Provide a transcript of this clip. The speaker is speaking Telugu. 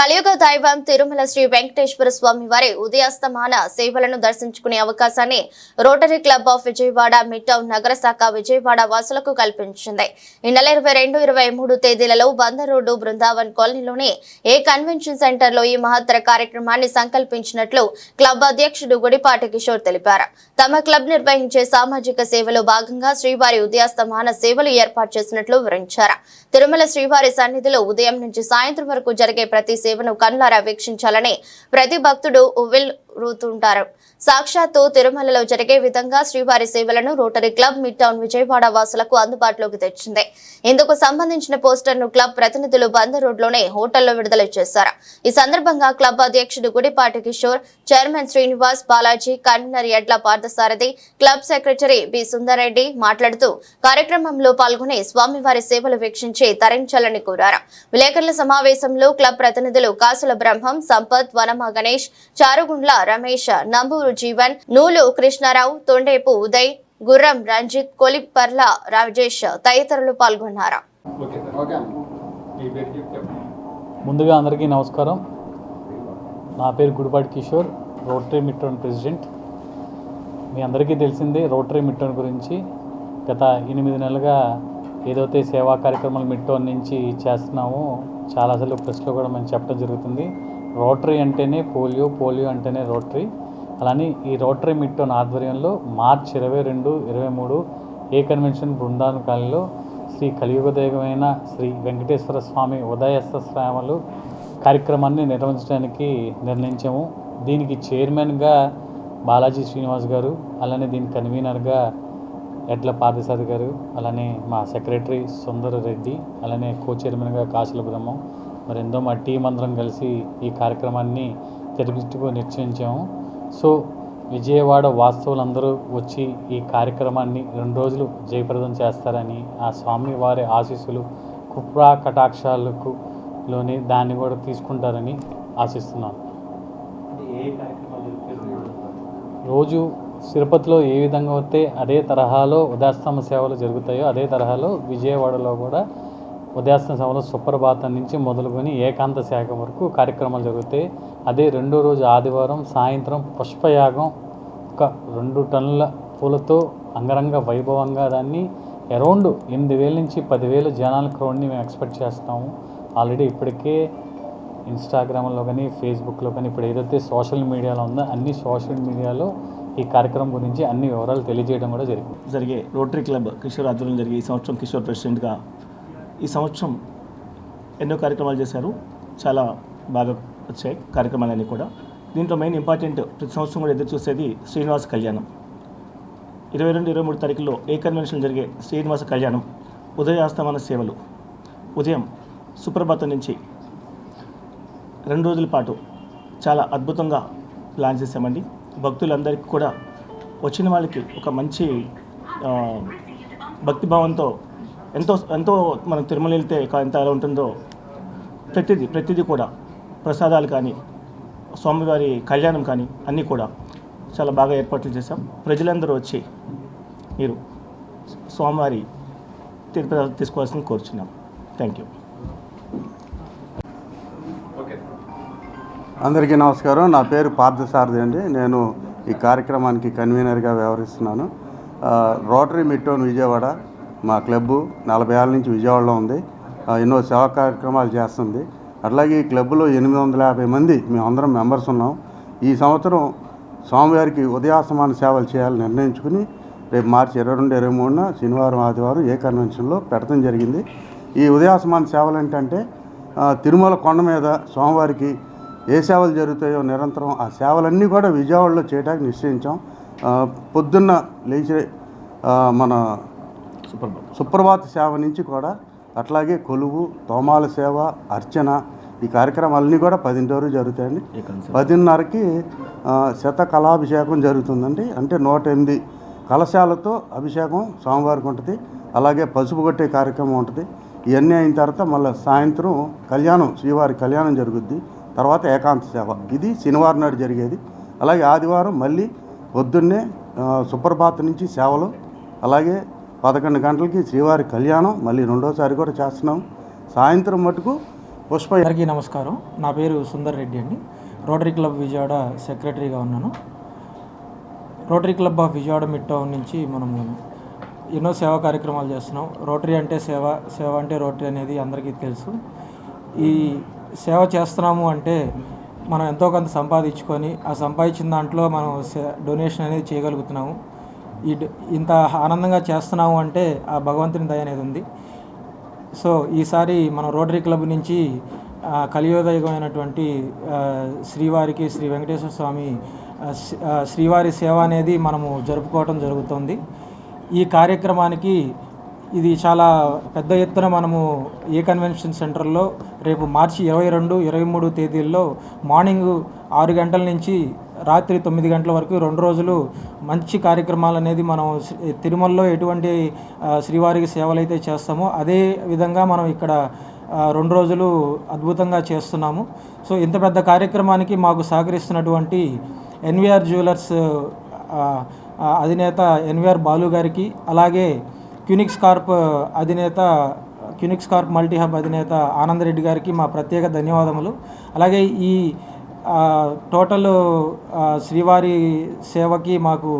కలియుగ దైవం తిరుమల శ్రీ వెంకటేశ్వర స్వామి వారి ఉదయాస్తమాన సేవలను దర్శించుకునే అవకాశాన్ని rotary club of Vijayawada mid town నగర శాఖ విజయవాడ వాసులకు కల్పించింది. ఈ నెల 22-23 తేదీలలో బందర్ రోడ్డు బృందావన్ కాలనీలోని ఏ కన్వెన్షన్ సెంటర్ లో ఈ మహత్తర కార్యక్రమాన్ని సంకల్పించినట్లు క్లబ్ అధ్యక్షుడు గుడిపాటి కిషోర్ తెలిపారు. తమ క్లబ్ నిర్వహించే సామాజిక సేవలో భాగంగా శ్రీవారి ఉదయాస్తమాన సేవలు ఏర్పాటు చేసినట్లు వివరించారు. తిరుమల శ్రీవారి సన్నిధిలో ఉదయం నుంచి సాయంత్రం వరకు జరిగే ప్రతి సేవను కన్నులారా వీక్షించాలని ప్రతి భక్తుడు ఉవ్విళ్లూరుతుంటారు. సాక్షాత్తు తిరుమలలో జరిగే విధంగా శ్రీవారి సేవలను rotary club mid town Vijayawada వాసులకు అందుబాటులోకి తెచ్చింది. ఇందుకు సంబంధించిన పోస్టర్ ను క్లబ్ ప్రతినిధులు బందర్ రోడ్ లోనే హోటల్లో విడుదల చేశారు. ఈ సందర్భంగా క్లబ్ అధ్యక్షుడు గుడిపాటి కిషోర్, చైర్మన్ శ్రీనివాస్, బాలాజీ, కన్వీనర్ ఎడ్ల Parthasarathi, club secretary B Sundarreddy మాట్లాడుతూ కార్యక్రమంలో పాల్గొని స్వామివారి సేవలు వీక్షించి తరించాలని కోరారు. విలేకరుల సమావేశంలో క్లబ్ ప్రతినిధులు కాసుల బ్రహ్మం, సంపత్, వనమ గణేష్, చారుగుండ్ల రమేష్, నంబూరు జీవన్, నూలు కృష్ణారావు, తొండేపు ఉదయ్, గుర్రం రంజిత్, కొలిపర్ల రాజేష్ తదితరులు పాల్గొన్నారు. ముందుగా అందరికీ నమస్కారం. నా పేరు Gudipati Kishore, Rotary mid town president. మీ అందరికీ తెలిసిందే రోటరీ మిడ్ టౌన్ గురించి. గత 8 నెలలుగా ఏదైతే సేవా కార్యక్రమాలు మిడ్ టౌన్ నుంచి చేస్తున్నామో చాలాసార్లు ప్రెస్లో కూడా మనం చెప్పడం జరుగుతుంది. రోటరీ అంటేనే పోలియో, పోలియో అంటేనే రోటరీ. అలానే ఈ రోటరీ మిడ్ టౌన్ ఆధ్వర్యంలో మార్చి 22-23 ఏ కన్వెన్షన్ బృందావన్ కాలనీలో శ్రీ కలియుగదైవమైన శ్రీ వెంకటేశ్వర స్వామి ఉదయస్త శ్రావణులు కార్యక్రమాన్ని నిర్వహించడానికి నిర్ణయించాము. దీనికి చైర్మన్గా బాలాజీ శ్రీనివాస్ గారు, అలానే దీని కన్వీనర్గా ఎడ్ల పార్థసారథి గారు, అలానే మా సెక్రటరీ సుందర్ రెడ్డి, అలానే కో చైర్మన్గా కాసుల బ్రహ్మం, మరెందో మా టీం అందరం కలిసి ఈ కార్యక్రమాన్ని తెరపించుకు నిశ్చయించాము. సో విజయవాడ వాస్తవులందరూ వచ్చి ఈ కార్యక్రమాన్ని 2 రోజులు జయప్రదం చేస్తారని, ఆ స్వామి వారి ఆశీస్సులు కృపా కటాక్షాలకు లోని దాన్ని కూడా తీసుకుంటారని ఆశిస్తున్నాను. రోజు తిరుపతిలో ఏ విధంగా వస్తే అదే తరహాలో ఉదయాస్తమ సేవలు జరుగుతాయో అదే తరహాలో విజయవాడలో కూడా ఉదయాస్తమ సేవలు సుప్రభాతం నుంచి మొదలుకొని ఏకాంత శాఖ వరకు కార్యక్రమాలు జరుగుతాయి. అదే 2వ రోజు ఆదివారం సాయంత్రం పుష్పయాగం ఒక 2 టన్నుల పూలతో అంగరంగ వైభవంగా దాన్ని అరౌండ్ 8,000 నుంచి 10,000 జనాల క్రౌడ్ని మేము ఎక్స్పెక్ట్ చేస్తాము. ఆల్రెడీ ఇప్పటికే ఇన్స్టాగ్రామ్లో కానీ ఫేస్బుక్లో కానీ ఇప్పుడు ఏదైతే సోషల్ మీడియాలో ఉందో అన్ని సోషల్ మీడియాలో ఈ కార్యక్రమం గురించి అన్ని వివరాలు తెలియజేయడం కూడా జరిగే రోటరీ క్లబ్ కిషోర్ ఆధ్వర్యంలో జరిగే ఈ సంవత్సరం కిషోర్ ప్రెసిడెంట్గా ఈ సంవత్సరం ఎన్నో కార్యక్రమాలు చేశారు. చాలా బాగా వచ్చాయి కార్యక్రమాలన్నీ కూడా. దీంట్లో మెయిన్ ఇంపార్టెంట్ ప్రతి సంవత్సరం కూడా ఎదురు చూసేది శ్రీనివాస కళ్యాణం. 22-23 తారీఖుల్లో ఏ కన్వెన్షన్ జరిగే శ్రీనివాస కళ్యాణం ఉదయాస్తమాన సేవలు ఉదయం సుప్రభాతం నుంచి 2 రోజుల పాటు చాలా అద్భుతంగా ప్లాన్ చేశామండి. భక్తులందరికీ కూడా వచ్చిన వాళ్ళకి ఒక మంచి భక్తిభావంతో ఎంతో మనం తిరుమల వెళ్తే ఎంత ఎలా ఉంటుందో ప్రతిదీ కూడా ప్రసాదాలు కానీ స్వామివారి కళ్యాణం కానీ అన్నీ కూడా చాలా బాగా ఏర్పాట్లు చేశాం. ప్రజలందరూ వచ్చి మీరు స్వామివారి తీర్థప్రసాదాలు తీసుకోవాల్సింది కోరుచున్నాం. Thank you. అందరికీ నమస్కారం. నా పేరు పార్థసారథి అండి. నేను ఈ కార్యక్రమానికి కన్వీనర్గా వ్యవహరిస్తున్నాను. రోటరీ మిడ్ టౌన్ విజయవాడ మా క్లబ్బు 40 ఏళ్ళ నుంచి విజయవాడలో ఉంది. ఎన్నో సేవా కార్యక్రమాలు చేస్తుంది. అట్లాగే ఈ క్లబ్లో 850 మంది మేమందరం మెంబర్స్ ఉన్నాం. ఈ సంవత్సరం స్వామివారికి ఉదయాస్తమాన సేవలు చేయాలని నిర్ణయించుకుని రేపు మార్చి 22-23 శనివారం ఆదివారం ఏ కన్వెన్షన్లో పెట్టడం జరిగింది. ఈ ఉదయాస్తమాన సేవలు ఏంటంటే తిరుమల కొండ మీద స్వామివారికి ఏ సేవలు జరుగుతాయో నిరంతరం ఆ సేవలన్నీ కూడా విజయవాడలో చేయడానికి నిశ్చయించాం. పొద్దున్న లేచి మన సుప్రభాత సేవ నుంచి కూడా అట్లాగే కొలువు, తోమాల సేవ, అర్చన ఈ కార్యక్రమాలన్నీ కూడా 10 రోజులు జరుగుతాయండి. 10:30కి శతకళాభిషేకం జరుగుతుందండి. అంటే 108 కలశాలతో అభిషేకం స్వామివారికి ఉంటుంది. అలాగే పసుపు కొట్టే కార్యక్రమం ఉంటుంది. ఇవన్నీ అయిన తర్వాత మళ్ళీ సాయంత్రం కళ్యాణం, శ్రీవారి కళ్యాణం జరుగుద్ది. తర్వాత ఏకాంత సేవ, ఇది శనివారం నాడు జరిగేది. అలాగే ఆదివారం మళ్ళీ పొద్దున్నే సుప్రభాతం నుంచి సేవలు, అలాగే 11 గంటలకి శ్రీవారి కళ్యాణం మళ్ళీ 2వసారి కూడా చేస్తున్నాం. సాయంత్రం మటుకు పుష్ప అందరికీ నమస్కారం. నా పేరు సుందర్ రెడ్డి అండి. రోటరీ క్లబ్ విజయవాడ సెక్రటరీగా ఉన్నాను. Rotary club of Vijayawada mid town నుంచి మనము ఎన్నో సేవా కార్యక్రమాలు చేస్తున్నాం. రోటరీ అంటే సేవ, సేవ అంటే రోటరీ అనేది అందరికీ తెలుసు. ఈ సేవ చేస్తున్నాము అంటే మనం ఎంతో కొంత సంపాదించుకొని ఆ సంపాదించిన దాంట్లో మనం డొనేషన్ అనేది చేయగలుగుతున్నాము. ఇంత ఆనందంగా చేస్తున్నాము అంటే ఆ భగవంతుని దయ అనేది ఉంది. సో ఈసారి మనం రోటరీ క్లబ్ నుంచి కలియుగమైనటువంటి శ్రీవారికి శ్రీ వెంకటేశ్వర స్వామి శ్రీవారి సేవ అనేది మనము జరుపుకోవటం జరుగుతుంది. ఈ కార్యక్రమానికి ఇది చాలా పెద్ద ఎత్తున మనము ఏ కన్వెన్షన్ సెంటర్లో రేపు మార్చి 22, 23 తేదీల్లో మార్నింగ్ 6 గంటల నుంచి రాత్రి 9 గంటల వరకు 2 రోజులు మంచి కార్యక్రమాలు అనేది మనం తిరుమలలో ఎటువంటి శ్రీవారికి సేవలు అయితే చేస్తామో అదే విధంగా మనం ఇక్కడ 2 రోజులు అద్భుతంగా చేస్తున్నాము. సో ఇంత పెద్ద కార్యక్రమానికి మాకు సహకరిస్తున్నటువంటి ఎన్వీఆర్ జ్యువెలర్స్ అధినేత ఎన్వీఆర్ బాలు గారికి, అలాగే క్యూనిక్స్ కార్ప్ మల్టీ హబ్ అధినేత ఆనందరెడ్డి గారికి మా ప్రత్యేక ధన్యవాదములు. అలాగే ఈ టోటల్ శ్రీవారి సేవకి మాకు